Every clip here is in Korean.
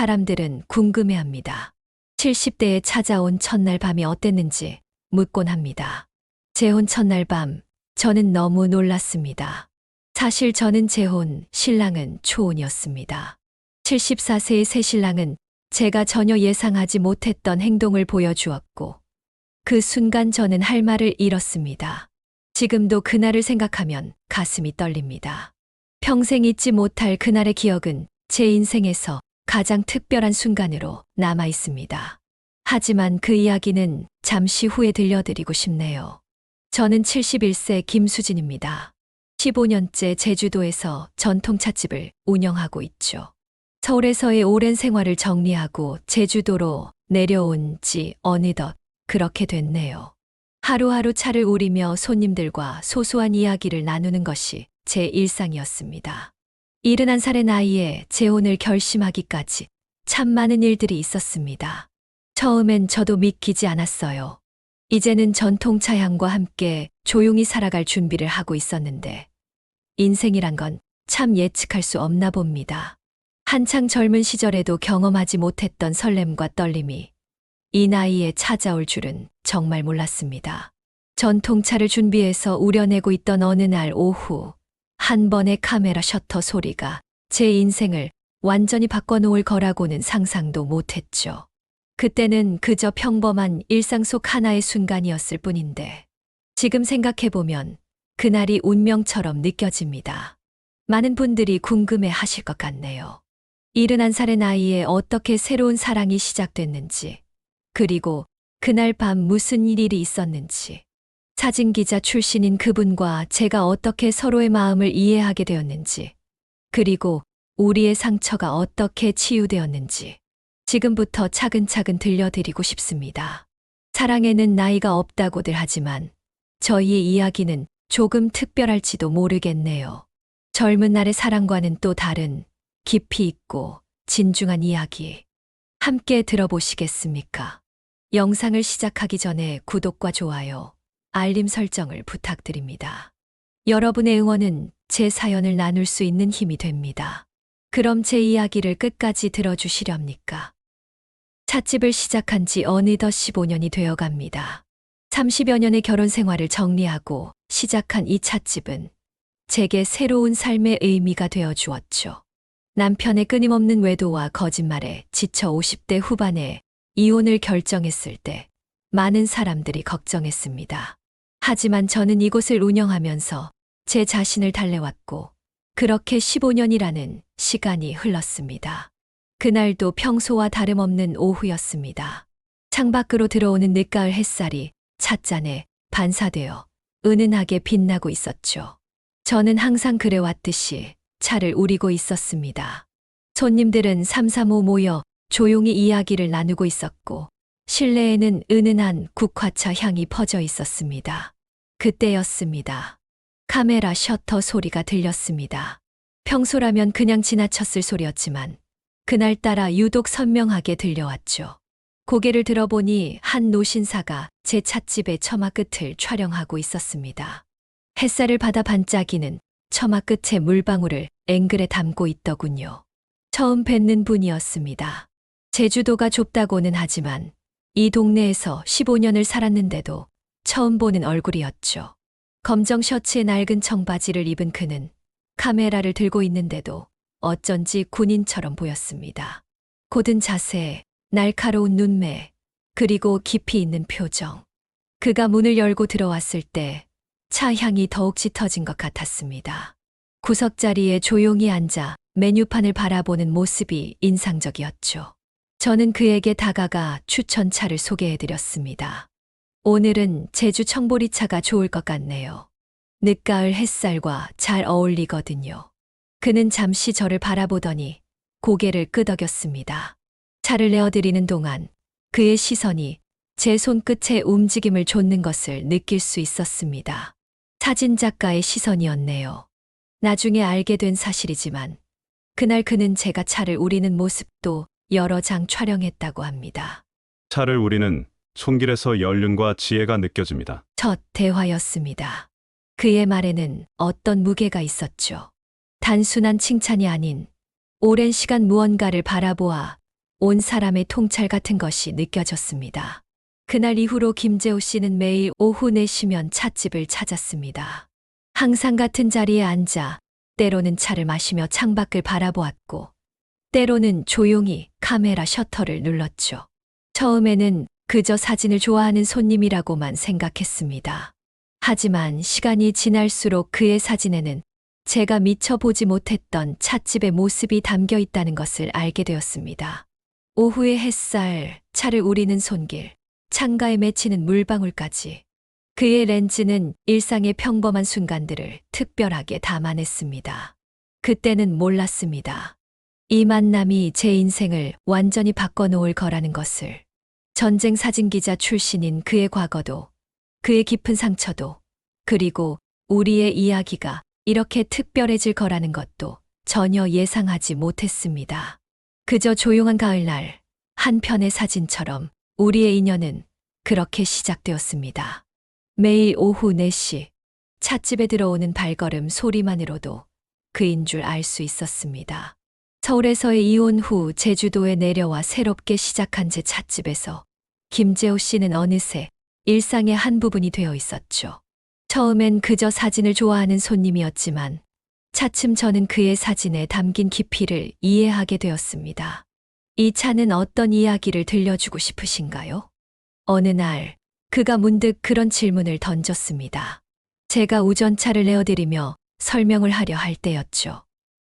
사람들은 궁금해합니다. 70대에 찾아온 첫날 밤이 어땠는지 묻곤 합니다. 재혼 첫날 밤, 저는 너무 놀랐습니다. 사실 저는 재혼, 신랑은 초혼이었습니다. 74세의 새 신랑은 제가 전혀 예상하지 못했던 행동을 보여주었고, 그 순간 저는 할 말을 잃었습니다. 지금도 그날을 생각하면 가슴이 떨립니다. 평생 잊지 못할 그날의 기억은 제 인생에서 가장 특별한 순간으로 남아 있습니다. 하지만 그 이야기는 잠시 후에 들려드리고 싶네요. 저는 71세 김수진입니다. 15년째 제주도에서 전통 찻집을 운영하고 있죠. 서울에서의 오랜 생활을 정리하고 제주도로 내려온 지 어느덧 그렇게 됐네요. 하루하루 차를 우리며 손님들과 소소한 이야기를 나누는 것이 제 일상이었습니다. 71살의 나이에 재혼을 결심하기까지 참 많은 일들이 있었습니다. 처음엔 저도 믿기지 않았어요. 이제는 전통차 향과 함께 조용히 살아갈 준비를 하고 있었는데, 인생이란 건 참 예측할 수 없나 봅니다. 한창 젊은 시절에도 경험하지 못했던 설렘과 떨림이 이 나이에 찾아올 줄은 정말 몰랐습니다. 전통차를 준비해서 우려내고 있던 어느 날 오후, 한 번의 카메라 셔터 소리가 제 인생을 완전히 바꿔놓을 거라고는 상상도 못했죠. 그때는 그저 평범한 일상 속 하나의 순간이었을 뿐인데, 지금 생각해보면 그날이 운명처럼 느껴집니다. 많은 분들이 궁금해 하실 것 같네요. 71살의 나이에 어떻게 새로운 사랑이 시작됐는지, 그리고 그날 밤 무슨 일이 있었는지, 사진기자 출신인 그분과 제가 어떻게 서로의 마음을 이해하게 되었는지, 그리고 우리의 상처가 어떻게 치유되었는지, 지금부터 차근차근 들려드리고 싶습니다. 사랑에는 나이가 없다고들 하지만 저희의 이야기는 조금 특별할지도 모르겠네요. 젊은 날의 사랑과는 또 다른 깊이 있고 진중한 이야기. 함께 들어보시겠습니까? 영상을 시작하기 전에 구독과 좋아요, 알림 설정을 부탁드립니다. 여러분의 응원은 제 사연을 나눌 수 있는 힘이 됩니다. 그럼 제 이야기를 끝까지 들어주시렵니까? 찻집을 시작한 지 어느덧 15년이 되어갑니다. 30여 년의 결혼 생활을 정리하고 시작한 이 찻집은 제게 새로운 삶의 의미가 되어 주었죠. 남편의 끊임없는 외도와 거짓말에 지쳐 50대 후반에 이혼을 결정했을 때 많은 사람들이 걱정했습니다. 하지만 저는 이곳을 운영하면서 제 자신을 달래왔고, 그렇게 15년이라는 시간이 흘렀습니다. 그날도 평소와 다름없는 오후였습니다. 창밖으로 들어오는 늦가을 햇살이 찻잔에 반사되어 은은하게 빛나고 있었죠. 저는 항상 그래왔듯이 차를 우리고 있었습니다. 손님들은 삼삼오오 모여 조용히 이야기를 나누고 있었고, 실내에는 은은한 국화차 향이 퍼져 있었습니다. 그때였습니다. 카메라 셔터 소리가 들렸습니다. 평소라면 그냥 지나쳤을 소리였지만 그날따라 유독 선명하게 들려왔죠. 고개를 들어보니 한 노신사가 제 찻집의 처마 끝을 촬영하고 있었습니다. 햇살을 받아 반짝이는 처마 끝의 물방울을 앵글에 담고 있더군요. 처음 뵙는 분이었습니다. 제주도가 좁다고는 하지만 이 동네에서 15년을 살았는데도 처음 보는 얼굴이었죠. 검정 셔츠에 낡은 청바지를 입은 그는 카메라를 들고 있는데도 어쩐지 군인처럼 보였습니다. 곧은 자세, 날카로운 눈매, 그리고 깊이 있는 표정. 그가 문을 열고 들어왔을 때 차 향이 더욱 짙어진 것 같았습니다. 구석자리에 조용히 앉아 메뉴판을 바라보는 모습이 인상적이었죠. 저는 그에게 다가가 추천차를 소개해드렸습니다. 오늘은 제주 청보리차가 좋을 것 같네요. 늦가을 햇살과 잘 어울리거든요. 그는 잠시 저를 바라보더니 고개를 끄덕였습니다. 차를 내어드리는 동안 그의 시선이 제 손끝의 움직임을 좇는 것을 느낄 수 있었습니다. 사진작가의 시선이었네요. 나중에 알게 된 사실이지만 그날 그는 제가 차를 우리는 모습도 여러 장 촬영했다고 합니다. 차를 우리는 손길에서 연륜과 지혜가 느껴집니다. 첫 대화였습니다. 그의 말에는 어떤 무게가 있었죠. 단순한 칭찬이 아닌 오랜 시간 무언가를 바라보아 온 사람의 통찰 같은 것이 느껴졌습니다. 그날 이후로 김재호 씨는 매일 오후 4시면 찻집을 찾았습니다. 항상 같은 자리에 앉아 때로는 차를 마시며 창밖을 바라보았고 때로는 조용히 카메라 셔터를 눌렀죠. 처음에는 그저 사진을 좋아하는 손님이라고만 생각했습니다. 하지만 시간이 지날수록 그의 사진에는 제가 미처 보지 못했던 찻집의 모습이 담겨 있다는 것을 알게 되었습니다. 오후의 햇살, 차를 우리는 손길, 창가에 맺히는 물방울까지 그의 렌즈는 일상의 평범한 순간들을 특별하게 담아냈습니다. 그때는 몰랐습니다. 이 만남이 제 인생을 완전히 바꿔놓을 거라는 것을. 전쟁 사진기자 출신인 그의 과거도, 그의 깊은 상처도, 그리고 우리의 이야기가 이렇게 특별해질 거라는 것도 전혀 예상하지 못했습니다. 그저 조용한 가을날, 한 편의 사진처럼 우리의 인연은 그렇게 시작되었습니다. 매일 오후 4시, 찻집에 들어오는 발걸음 소리만으로도 그인 줄 알 수 있었습니다. 서울에서의 이혼 후 제주도에 내려와 새롭게 시작한 제 찻집에서 김재호 씨는 어느새 일상의 한 부분이 되어 있었죠. 처음엔 그저 사진을 좋아하는 손님이었지만 차츰 저는 그의 사진에 담긴 깊이를 이해하게 되었습니다. 이 차는 어떤 이야기를 들려주고 싶으신가요? 어느 날 그가 문득 그런 질문을 던졌습니다. 제가 우전차를 내어드리며 설명을 하려 할 때였죠.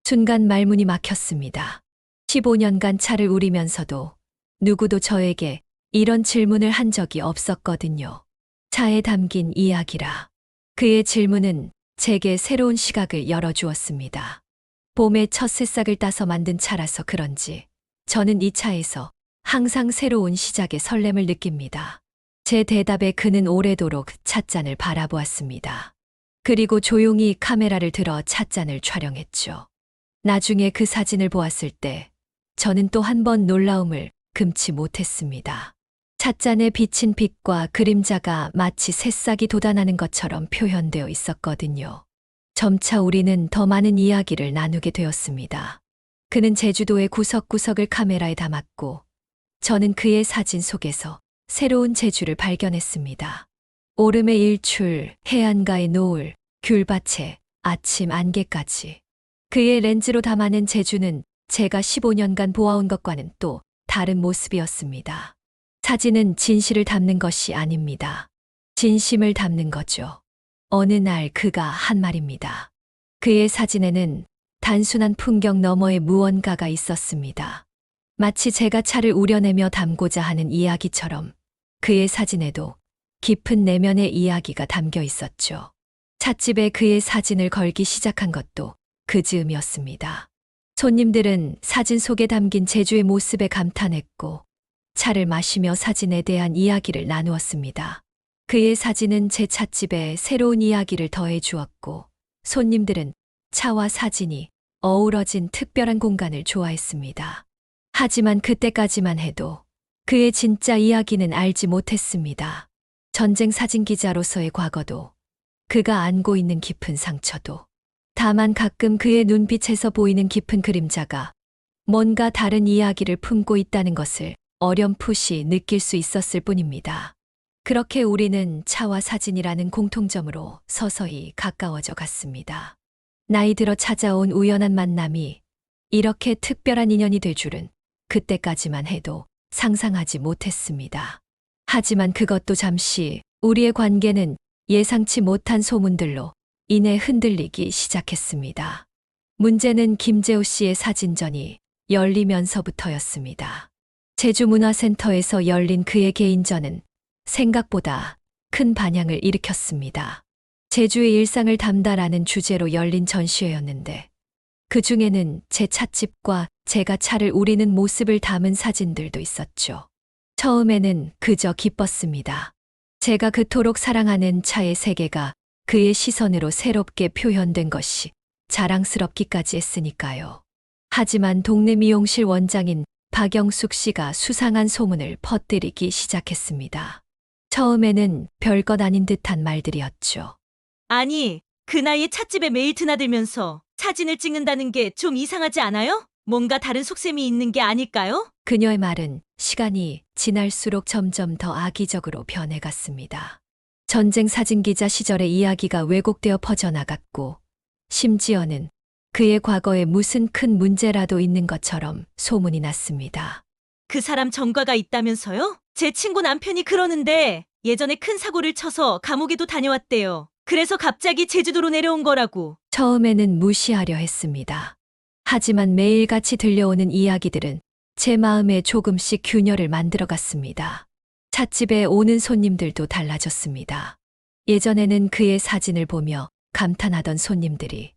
순간 말문이 막혔습니다. 15년간 차를 우리면서도 누구도 저에게 이런 질문을 한 적이 없었거든요. 차에 담긴 이야기라. 그의 질문은 제게 새로운 시각을 열어주었습니다. 봄에 첫 새싹을 따서 만든 차라서 그런지 저는 이 차에서 항상 새로운 시작의 설렘을 느낍니다. 제 대답에 그는 오래도록 찻잔을 바라보았습니다. 그리고 조용히 카메라를 들어 찻잔을 촬영했죠. 나중에 그 사진을 보았을 때 저는 또 한 번 놀라움을 금치 못했습니다. 찻잔에 비친 빛과 그림자가 마치 새싹이 돋아나는 것처럼 표현되어 있었거든요. 점차 우리는 더 많은 이야기를 나누게 되었습니다. 그는 제주도의 구석구석을 카메라에 담았고 저는 그의 사진 속에서 새로운 제주를 발견했습니다. 오름의 일출, 해안가의 노을, 귤밭의 아침 안개까지. 그의 렌즈로 담아낸 제주는 제가 15년간 보아온 것과는 또 다른 모습이었습니다. 사진은 진실을 담는 것이 아닙니다. 진심을 담는 거죠. 어느 날 그가 한 말입니다. 그의 사진에는 단순한 풍경 너머에 무언가가 있었습니다. 마치 제가 차를 우려내며 담고자 하는 이야기처럼 그의 사진에도 깊은 내면의 이야기가 담겨 있었죠. 찻집에 그의 사진을 걸기 시작한 것도 그 즈음이었습니다. 손님들은 사진 속에 담긴 제주의 모습에 감탄했고 차를 마시며 사진에 대한 이야기를 나누었습니다. 그의 사진은 제 찻집에 새로운 이야기를 더해 주었고 손님들은 차와 사진이 어우러진 특별한 공간을 좋아했습니다. 하지만 그때까지만 해도 그의 진짜 이야기는 알지 못했습니다. 전쟁 사진 기자로서의 과거도 그가 안고 있는 깊은 상처도 다만 가끔 그의 눈빛에서 보이는 깊은 그림자가 뭔가 다른 이야기를 품고 있다는 것을 어렴풋이 느낄 수 있었을 뿐입니다. 그렇게 우리는 차와 사진이라는 공통점으로 서서히 가까워져 갔습니다. 나이 들어 찾아온 우연한 만남이 이렇게 특별한 인연이 될 줄은 그때까지만 해도 상상하지 못했습니다. 하지만 그것도 잠시 우리의 관계는 예상치 못한 소문들로 인해 흔들리기 시작했습니다. 문제는 김재호 씨의 사진전이 열리면서부터였습니다. 제주문화센터에서 열린 그의 개인전은 생각보다 큰 반향을 일으켰습니다. 제주의 일상을 담다라는 주제로 열린 전시회였는데 그 중에는 제 찻집과 제가 차를 우리는 모습을 담은 사진들도 있었죠. 처음에는 그저 기뻤습니다. 제가 그토록 사랑하는 차의 세계가 그의 시선으로 새롭게 표현된 것이 자랑스럽기까지 했으니까요. 하지만 동네 미용실 원장인 박영숙 씨가 수상한 소문을 퍼뜨리기 시작했습니다. 처음에는 별것 아닌 듯한 말들이었죠. 아니, 그 나이에 찻집에 매일 드나들면서 사진을 찍는다는 게 좀 이상하지 않아요? 뭔가 다른 속셈이 있는 게 아닐까요? 그녀의 말은 시간이 지날수록 점점 더 악의적으로 변해갔습니다. 전쟁 사진기자 시절의 이야기가 왜곡되어 퍼져나갔고, 심지어는 그의 과거에 무슨 큰 문제라도 있는 것처럼 소문이 났습니다. 그 사람 전과가 있다면서요? 제 친구 남편이 그러는데 예전에 큰 사고를 쳐서 감옥에도 다녀왔대요. 그래서 갑자기 제주도로 내려온 거라고. 처음에는 무시하려 했습니다. 하지만 매일같이 들려오는 이야기들은 제 마음에 조금씩 균열을 만들어갔습니다. 찻집에 오는 손님들도 달라졌습니다. 예전에는 그의 사진을 보며 감탄하던 손님들이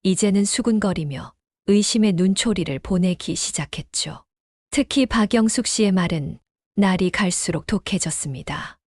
이제는 수군거리며 의심의 눈초리를 보내기 시작했죠. 특히 박영숙 씨의 말은 날이 갈수록 독해졌습니다.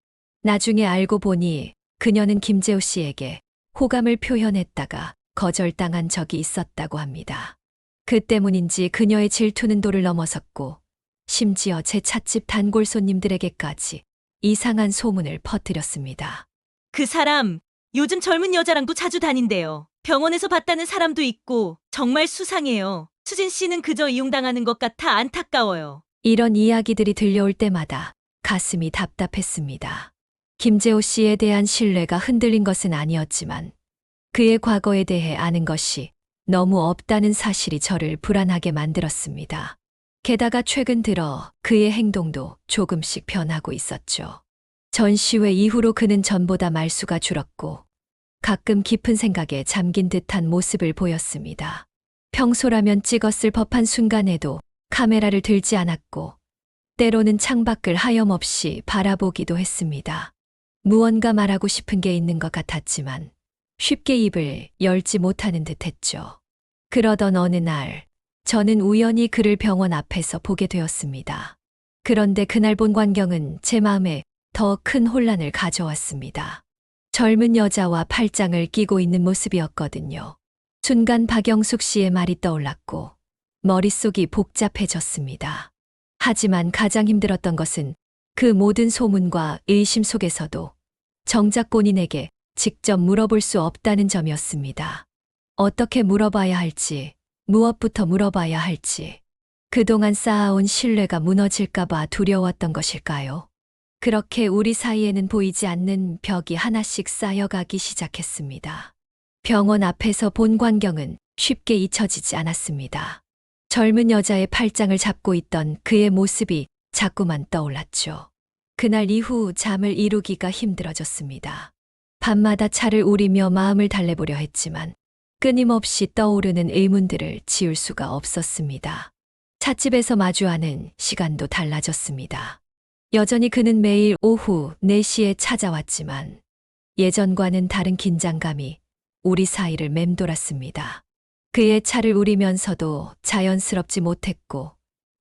나중에 알고 보니 그녀는 김재호 씨에게 호감을 표현했다가 거절당한 적이 있었다고 합니다. 그 때문인지 그녀의 질투는 도를 넘어섰고, 심지어 제 찻집 단골 손님들에게까지 이상한 소문을 퍼뜨렸습니다. 그 사람 요즘 젊은 여자랑도 자주 다닌대요. 병원에서 봤다는 사람도 있고 정말 수상해요. 수진 씨는 그저 이용당하는 것 같아 안타까워요. 이런 이야기들이 들려올 때마다 가슴이 답답했습니다. 김재호 씨에 대한 신뢰가 흔들린 것은 아니었지만 그의 과거에 대해 아는 것이 너무 없다는 사실이 저를 불안하게 만들었습니다. 게다가 최근 들어 그의 행동도 조금씩 변하고 있었죠. 전시회 이후로 그는 전보다 말수가 줄었고 가끔 깊은 생각에 잠긴 듯한 모습을 보였습니다. 평소라면 찍었을 법한 순간에도 카메라를 들지 않았고 때로는 창밖을 하염없이 바라보기도 했습니다. 무언가 말하고 싶은 게 있는 것 같았지만 쉽게 입을 열지 못하는 듯했죠. 그러던 어느 날 저는 우연히 그를 병원 앞에서 보게 되었습니다. 그런데 그날 본 광경은 제 마음에 더 큰 혼란을 가져왔습니다. 젊은 여자와 팔짱을 끼고 있는 모습이었거든요. 순간 박영숙 씨의 말이 떠올랐고 머릿속이 복잡해졌습니다. 하지만 가장 힘들었던 것은 그 모든 소문과 의심 속에서도 정작 본인에게 직접 물어볼 수 없다는 점이었습니다. 어떻게 물어봐야 할지, 무엇부터 물어봐야 할지, 그동안 쌓아온 신뢰가 무너질까봐 두려웠던 것일까요? 그렇게 우리 사이에는 보이지 않는 벽이 하나씩 쌓여가기 시작했습니다. 병원 앞에서 본 광경은 쉽게 잊혀지지 않았습니다. 젊은 여자의 팔짱을 잡고 있던 그의 모습이 자꾸만 떠올랐죠. 그날 이후 잠을 이루기가 힘들어졌습니다. 밤마다 차를 우리며 마음을 달래보려 했지만 끊임없이 떠오르는 의문들을 지울 수가 없었습니다. 찻집에서 마주하는 시간도 달라졌습니다. 여전히 그는 매일 오후 4시에 찾아왔지만 예전과는 다른 긴장감이 우리 사이를 맴돌았습니다. 그의 차를 우리면서도 자연스럽지 못했고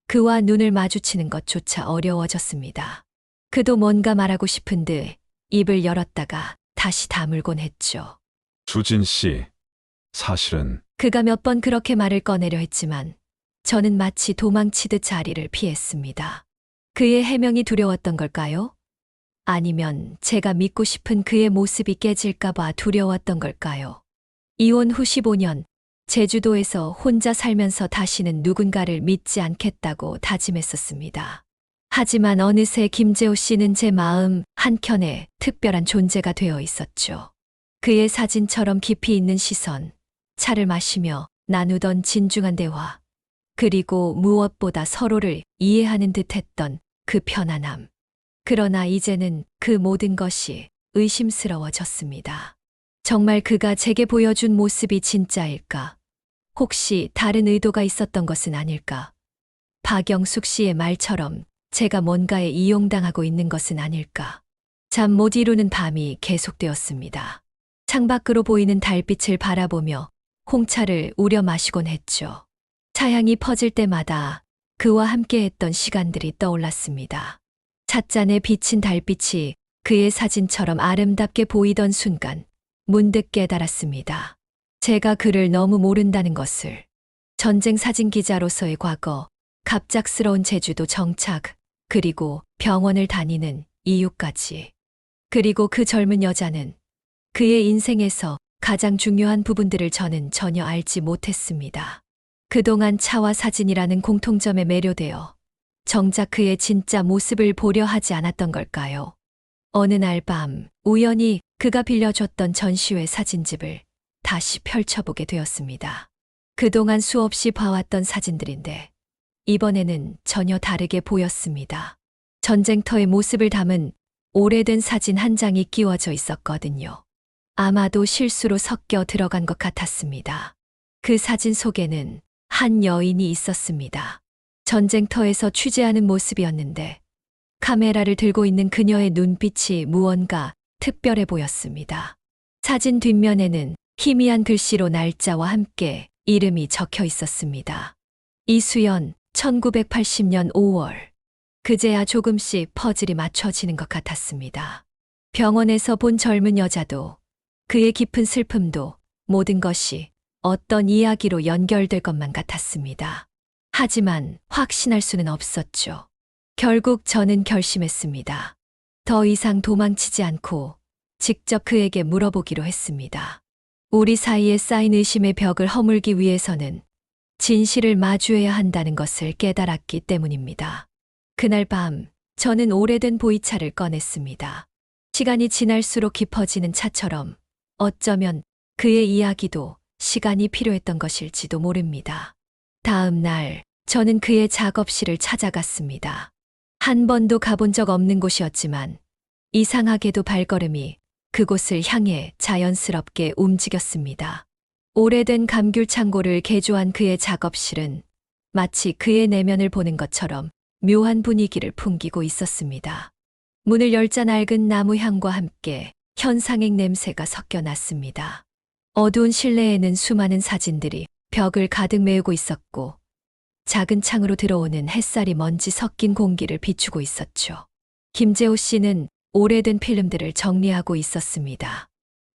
그와 눈을 마주치는 것조차 어려워졌습니다. 그도 뭔가 말하고 싶은 듯 입을 열었다가 다시 다물곤 했죠. 수진 씨, 사실은 그가 몇 번 그렇게 말을 꺼내려 했지만 저는 마치 도망치듯 자리를 피했습니다. 그의 해명이 두려웠던 걸까요? 아니면 제가 믿고 싶은 그의 모습이 깨질까봐 두려웠던 걸까요? 이혼 후 15년, 제주도에서 혼자 살면서 다시는 누군가를 믿지 않겠다고 다짐했었습니다. 하지만 어느새 김재호 씨는 제 마음 한켠에 특별한 존재가 되어 있었죠. 그의 사진처럼 깊이 있는 시선, 차를 마시며 나누던 진중한 대화, 그리고 무엇보다 서로를 이해하는 듯했던 그 편안함. 그러나 이제는 그 모든 것이 의심스러워졌습니다. 정말 그가 제게 보여준 모습이 진짜일까? 혹시 다른 의도가 있었던 것은 아닐까? 박영숙 씨의 말처럼 제가 뭔가에 이용당하고 있는 것은 아닐까? 잠 못 이루는 밤이 계속되었습니다. 창밖으로 보이는 달빛을 바라보며 홍차를 우려 마시곤 했죠. 차향이 퍼질 때마다 그와 함께했던 시간들이 떠올랐습니다. 찻잔에 비친 달빛이 그의 사진처럼 아름답게 보이던 순간 문득 깨달았습니다. 제가 그를 너무 모른다는 것을. 전쟁 사진 기자로서의 과거, 갑작스러운 제주도 정착, 그리고 병원을 다니는 이유까지. 그리고 그 젊은 여자는 그의 인생에서 가장 중요한 부분들을 저는 전혀 알지 못했습니다. 그동안 차와 사진이라는 공통점에 매료되어 정작 그의 진짜 모습을 보려 하지 않았던 걸까요? 어느 날 밤 우연히 그가 빌려줬던 전시회 사진집을 다시 펼쳐보게 되었습니다. 그동안 수없이 봐왔던 사진들인데 이번에는 전혀 다르게 보였습니다. 전쟁터의 모습을 담은 오래된 사진 한 장이 끼워져 있었거든요. 아마도 실수로 섞여 들어간 것 같았습니다. 그 사진 속에는 한 여인이 있었습니다. 전쟁터에서 취재하는 모습이었는데 카메라를 들고 있는 그녀의 눈빛이 무언가 특별해 보였습니다. 사진 뒷면에는 희미한 글씨로 날짜와 함께 이름이 적혀 있었습니다. 이수연, 1980년 5월. 그제야 조금씩 퍼즐이 맞춰지는 것 같았습니다. 병원에서 본 젊은 여자도 그의 깊은 슬픔도 모든 것이 어떤 이야기로 연결될 것만 같았습니다. 하지만 확신할 수는 없었죠. 결국 저는 결심했습니다. 더 이상 도망치지 않고 직접 그에게 물어보기로 했습니다. 우리 사이에 쌓인 의심의 벽을 허물기 위해서는 진실을 마주해야 한다는 것을 깨달았기 때문입니다. 그날 밤 저는 오래된 보이차를 꺼냈습니다. 시간이 지날수록 깊어지는 차처럼 어쩌면 그의 이야기도 시간이 필요했던 것일지도 모릅니다. 다음 날 저는 그의 작업실을 찾아갔습니다. 한 번도 가본 적 없는 곳이었지만 이상하게도 발걸음이 그곳을 향해 자연스럽게 움직였습니다. 오래된 감귤 창고를 개조한 그의 작업실은 마치 그의 내면을 보는 것처럼 묘한 분위기를 풍기고 있었습니다. 문을 열자 낡은 나무 향과 함께 현상액 냄새가 섞여 났습니다. 어두운 실내에는 수많은 사진들이 벽을 가득 메우고 있었고 작은 창으로 들어오는 햇살이 먼지 섞인 공기를 비추고 있었죠. 김재호 씨는 오래된 필름들을 정리하고 있었습니다.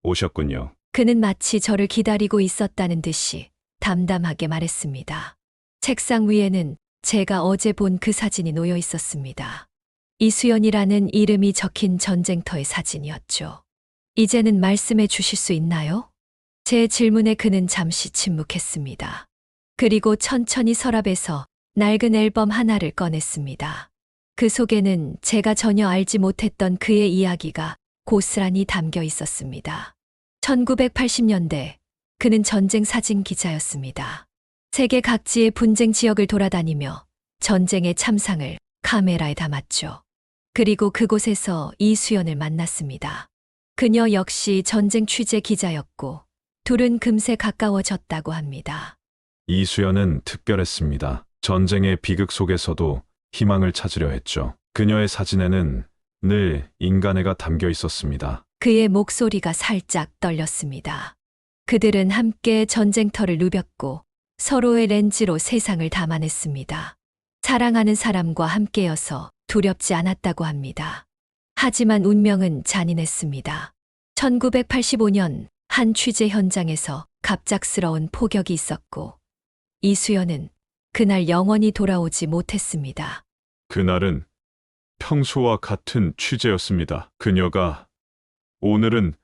오셨군요. 그는 마치 저를 기다리고 있었다는 듯이 담담하게 말했습니다. 책상 위에는 제가 어제 본 그 사진이 놓여 있었습니다. 이수연이라는 이름이 적힌 전쟁터의 사진이었죠. 이제는 말씀해 주실 수 있나요? 제 질문에 그는 잠시 침묵했습니다. 그리고 천천히 서랍에서 낡은 앨범 하나를 꺼냈습니다. 그 속에는 제가 전혀 알지 못했던 그의 이야기가 고스란히 담겨 있었습니다. 1980년대 그는 전쟁 사진 기자였습니다. 세계 각지의 분쟁 지역을 돌아다니며 전쟁의 참상을 카메라에 담았죠. 그리고 그곳에서 이수연을 만났습니다. 그녀 역시 전쟁 취재 기자였고 둘은 금세 가까워졌다고 합니다. 이수연은 특별했습니다. 전쟁의 비극 속에서도 희망을 찾으려 했죠. 그녀의 사진에는 늘 인간애가 담겨 있었습니다. 그의 목소리가 살짝 떨렸습니다. 그들은 함께 전쟁터를 누볐고 서로의 렌즈로 세상을 담아냈습니다. 사랑하는 사람과 함께여서 두렵지 않았다고 합니다. 하지만 운명은 잔인했습니다. 1985년 한 취재 현장에서 갑작스러운 폭격이 있었고 이수연은 그날 영원히 돌아오지 못했습니다. 그날은 평소와 같은 취재였습니다. 그녀가 오늘은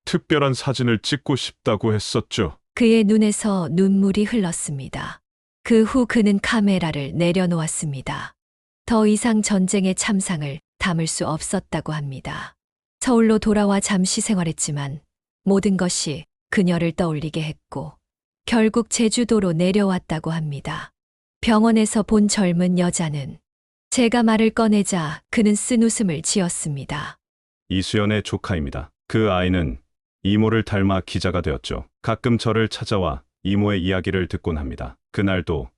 특별한 사진을 찍고 싶다고 했었죠. 그의 눈에서 눈물이 흘렀습니다. 그 후 그는 카메라를 내려놓았습니다. 더 이상 전쟁의 참상을 담을 수 없었다고 합니다. 서울로 돌아와 잠시 생활했지만 모든 것이 그녀를 떠올리게 했고 결국 제주도로 내려왔다고 합니다. 병원에서 본 젊은 여자는 제가 말을 꺼내자 그는 쓴 웃음을 지었습니다. 이수연의 조카입니다. 그 아이는 이모를 닮아 기자가 되었죠. 가끔 저를 찾아와 이모의 이야기를 듣곤 합니다. 그날도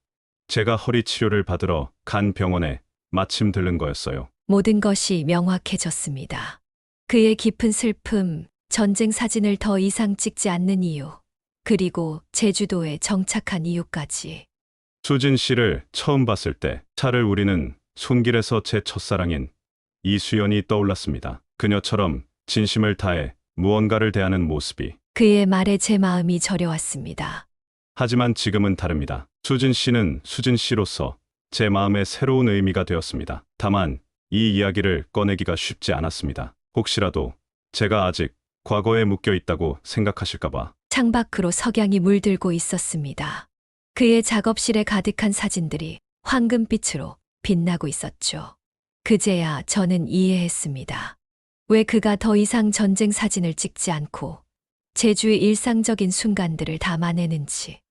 제가 허리 치료를 받으러 간 병원에 마침 들른 거였어요. 모든 것이 명확해졌습니다. 그의 깊은 슬픔, 전쟁 사진을 더 이상 찍지 않는 이유, 그리고 제주도에 정착한 이유까지. 수진 씨를 처음 봤을 때 차를 우리는 손길에서 제 첫사랑인 이수연이 떠올랐습니다. 그녀처럼 진심을 다해 무언가를 대하는 모습이. 그의 말에 제 마음이 저려왔습니다. 하지만 지금은 다릅니다. 수진 씨는 수진 씨로서 제 마음에 새로운 의미가 되었습니다. 다만 이 이야기를 꺼내기가 쉽지 않았습니다. 혹시라도 제가 아직 과거에 묶여 있다고 생각하실까봐. 창밖으로 석양이 물들고 있었습니다. 그의 작업실에 가득한 사진들이 황금빛으로 빛나고 있었죠. 그제야 저는 이해했습니다. 왜 그가 더 이상 전쟁 사진을 찍지 않고 제주의 일상적인 순간들을 담아내는지.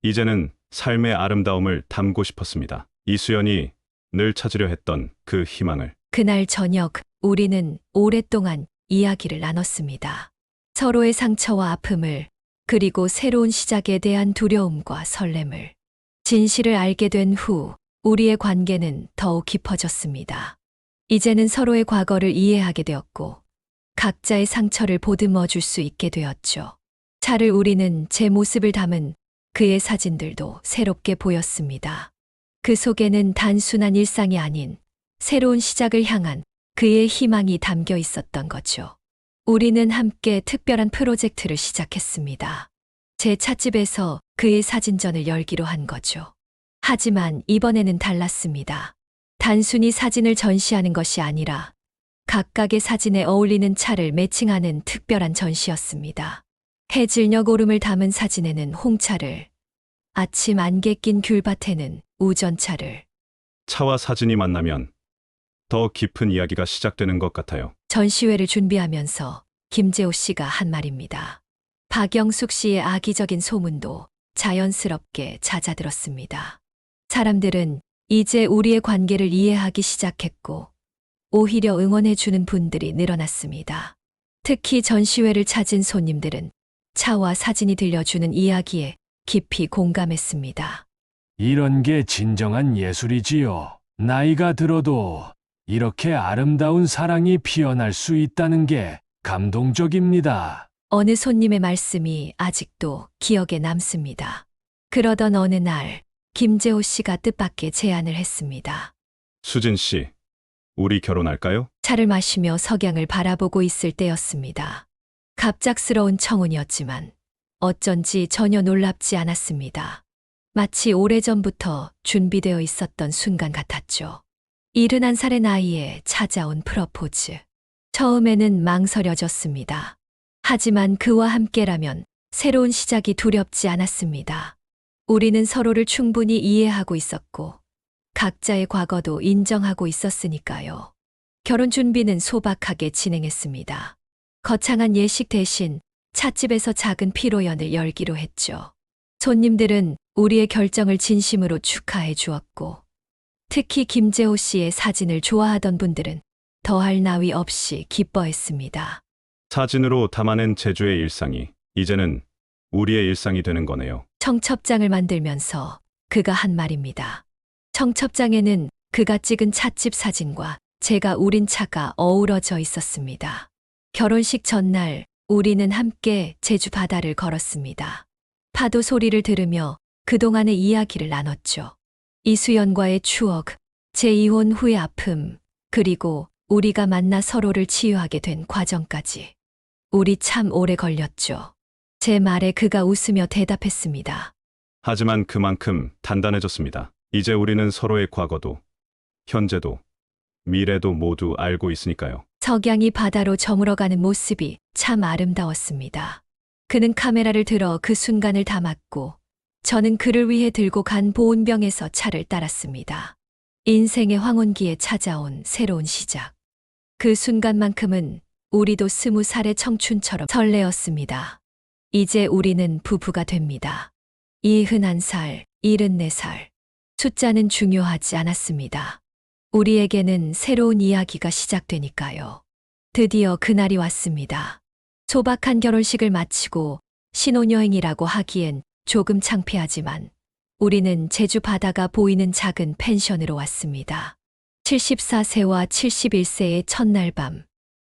이제는 삶의 아름다움을 담고 싶었습니다. 이수연이 늘 찾으려 했던 그 희망을. 그날 저녁 우리는 오랫동안 이야기를 나눴습니다. 서로의 상처와 아픔을, 그리고 새로운 시작에 대한 두려움과 설렘을. 진실을 알게 된 후 우리의 관계는 더욱 깊어졌습니다. 이제는 서로의 과거를 이해하게 되었고 각자의 상처를 보듬어 줄 수 있게 되었죠. 차를 우리는 제 모습을 담은 그의 사진들도 새롭게 보였습니다. 그 속에는 단순한 일상이 아닌 새로운 시작을 향한 그의 희망이 담겨 있었던 거죠. 우리는 함께 특별한 프로젝트를 시작했습니다. 제 찻집에서 그의 사진전을 열기로 한 거죠. 하지만 이번에는 달랐습니다. 단순히 사진을 전시하는 것이 아니라 각각의 사진에 어울리는 차를 매칭하는 특별한 전시였습니다. 해질녘 오름을 담은 사진에는 홍차를, 아침 안개 낀 귤밭에는 우전차를. 차와 사진이 만나면 더 깊은 이야기가 시작되는 것 같아요. 전시회를 준비하면서 김재호 씨가 한 말입니다. 박영숙 씨의 악의적인 소문도 자연스럽게 잦아들었습니다. 사람들은 이제 우리의 관계를 이해하기 시작했고 오히려 응원해주는 분들이 늘어났습니다. 특히 전시회를 찾은 손님들은 차와 사진이 들려주는 이야기에 깊이 공감했습니다. 이런 게 진정한 예술이지요. 나이가 들어도 이렇게 아름다운 사랑이 피어날 수 있다는 게 감동적입니다. 어느 손님의 말씀이 아직도 기억에 남습니다. 그러던 어느 날 김재호 씨가 뜻밖의 제안을 했습니다. 수진 씨, 우리 결혼할까요? 차를 마시며 석양을 바라보고 있을 때였습니다. 갑작스러운 청혼이었지만 어쩐지 전혀 놀랍지 않았습니다. 마치 오래전부터 준비되어 있었던 순간 같았죠. 71살의 나이에 찾아온 프러포즈. 처음에는 망설여졌습니다. 하지만 그와 함께라면 새로운 시작이 두렵지 않았습니다. 우리는 서로를 충분히 이해하고 있었고 각자의 과거도 인정하고 있었으니까요. 결혼 준비는 소박하게 진행했습니다. 거창한 예식 대신 찻집에서 작은 피로연을 열기로 했죠. 손님들은 우리의 결정을 진심으로 축하해 주었고 특히 김재호 씨의 사진을 좋아하던 분들은 더할 나위 없이 기뻐했습니다. 사진으로 담아낸 제주의 일상이 이제는 우리의 일상이 되는 거네요. 청첩장을 만들면서 그가 한 말입니다. 청첩장에는 그가 찍은 찻집 사진과 제가 우린 차가 어우러져 있었습니다. 결혼식 전날 우리는 함께 제주 바다를 걸었습니다. 파도 소리를 들으며 그동안의 이야기를 나눴죠. 이수연과의 추억, 제 이혼 후의 아픔, 그리고 우리가 만나 서로를 치유하게 된 과정까지. 우리 참 오래 걸렸죠. 제 말에 그가 웃으며 대답했습니다. 하지만 그만큼 단단해졌습니다. 이제 우리는 서로의 과거도, 현재도, 미래도 모두 알고 있으니까요. 석양이 바다로 저물어가는 모습이 참 아름다웠습니다. 그는 카메라를 들어 그 순간을 담았고 저는 그를 위해 들고 간 보온병에서 차를 따랐습니다. 인생의 황혼기에 찾아온 새로운 시작. 그 순간만큼은 우리도 20살의 청춘처럼 설레었습니다. 이제 우리는 부부가 됩니다. 71살, 74살. 숫자는 중요하지 않았습니다. 우리에게는 새로운 이야기가 시작되니까요. 드디어 그날이 왔습니다. 소박한 결혼식을 마치고 신혼여행이라고 하기엔 조금 창피하지만 우리는 제주 바다가 보이는 작은 펜션으로 왔습니다. 74세와 71세의 첫날 밤.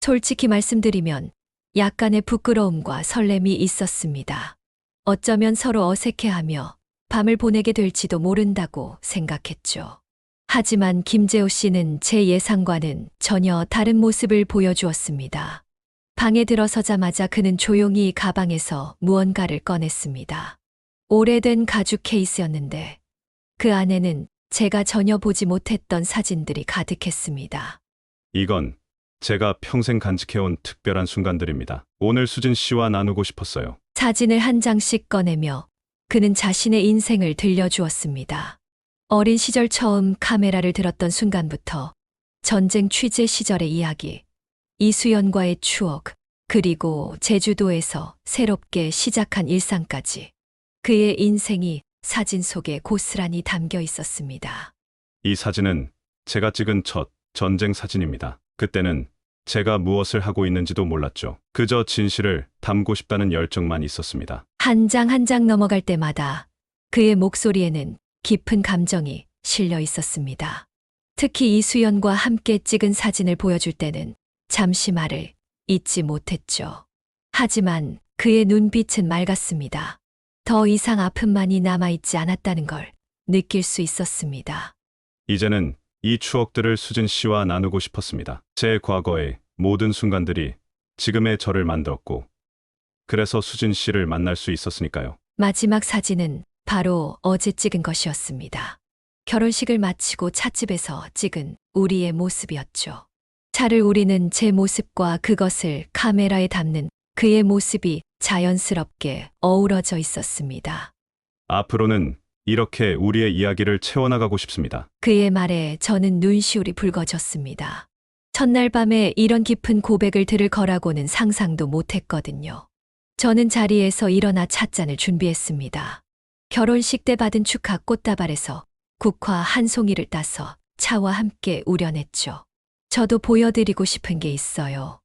솔직히 말씀드리면 약간의 부끄러움과 설렘이 있었습니다. 어쩌면 서로 어색해하며 밤을 보내게 될지도 모른다고 생각했죠. 하지만 김재호 씨는 제 예상과는 전혀 다른 모습을 보여주었습니다. 방에 들어서자마자 그는 조용히 가방에서 무언가를 꺼냈습니다. 오래된 가죽 케이스였는데 그 안에는 제가 전혀 보지 못했던 사진들이 가득했습니다. 이건 제가 평생 간직해온 특별한 순간들입니다. 오늘 수진 씨와 나누고 싶었어요. 사진을 한 장씩 꺼내며 그는 자신의 인생을 들려주었습니다. 어린 시절 처음 카메라를 들었던 순간부터 전쟁 취재 시절의 이야기, 이수연과의 추억, 그리고 제주도에서 새롭게 시작한 일상까지 그의 인생이 사진 속에 고스란히 담겨 있었습니다. 이 사진은 제가 찍은 첫 전쟁 사진입니다. 그때는 제가 무엇을 하고 있는지도 몰랐죠. 그저 진실을 담고 싶다는 열정만 있었습니다. 한 장 한 장 넘어갈 때마다 그의 목소리에는 깊은 감정이 실려 있었습니다. 특히 이수연과 함께 찍은 사진을 보여줄 때는 잠시 말을 잊지 못했죠. 하지만 그의 눈빛은 맑았습니다. 더 이상 아픔만이 남아있지 않았다는 걸 느낄 수 있었습니다. 이제는 이 추억들을 수진 씨와 나누고 싶었습니다. 제 과거의 모든 순간들이 지금의 저를 만들었고, 그래서 수진 씨를 만날 수 있었으니까요. 마지막 사진은 바로 어제 찍은 것이었습니다. 결혼식을 마치고 찻집에서 찍은 우리의 모습이었죠. 차를 우리는 제 모습과 그것을 카메라에 담는 그의 모습이 자연스럽게 어우러져 있었습니다. 앞으로는 이렇게 우리의 이야기를 채워나가고 싶습니다. 그의 말에 저는 눈시울이 붉어졌습니다. 첫날 밤에 이런 깊은 고백을 들을 거라고는 상상도 못했거든요. 저는 자리에서 일어나 찻잔을 준비했습니다. 결혼식 때 받은 축하 꽃다발에서 국화 한 송이를 따서 차와 함께 우려냈죠. 저도 보여드리고 싶은 게 있어요.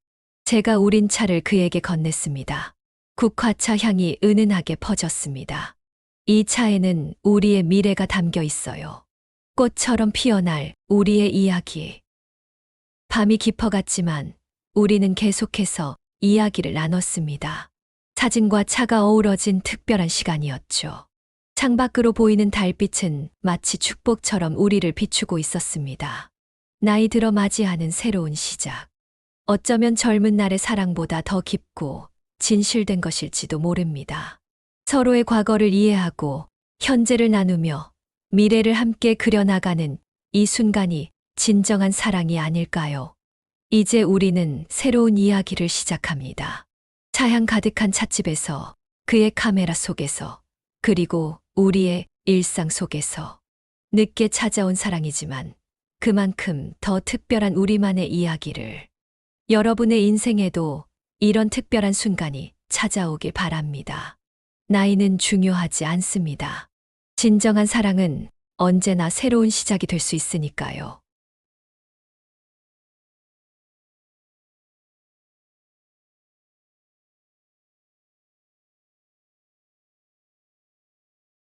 제가 우린 차를 그에게 건넸습니다. 국화차 향이 은은하게 퍼졌습니다. 이 차에는 우리의 미래가 담겨 있어요. 꽃처럼 피어날 우리의 이야기. 밤이 깊어갔지만 우리는 계속해서 이야기를 나눴습니다. 사진과 차가 어우러진 특별한 시간이었죠. 창밖으로 보이는 달빛은 마치 축복처럼 우리를 비추고 있었습니다. 나이 들어 맞이하는 새로운 시작. 어쩌면 젊은 날의 사랑보다 더 깊고 진실된 것일지도 모릅니다. 서로의 과거를 이해하고 현재를 나누며 미래를 함께 그려나가는 이 순간이 진정한 사랑이 아닐까요? 이제 우리는 새로운 이야기를 시작합니다. 차향 가득한 찻집에서, 그의 카메라 속에서, 그리고 우리의 일상 속에서. 늦게 찾아온 사랑이지만 그만큼 더 특별한 우리만의 이야기를. 여러분의 인생에도 이런 특별한 순간이 찾아오길 바랍니다. 나이는 중요하지 않습니다. 진정한 사랑은 언제나 새로운 시작이 될 수 있으니까요.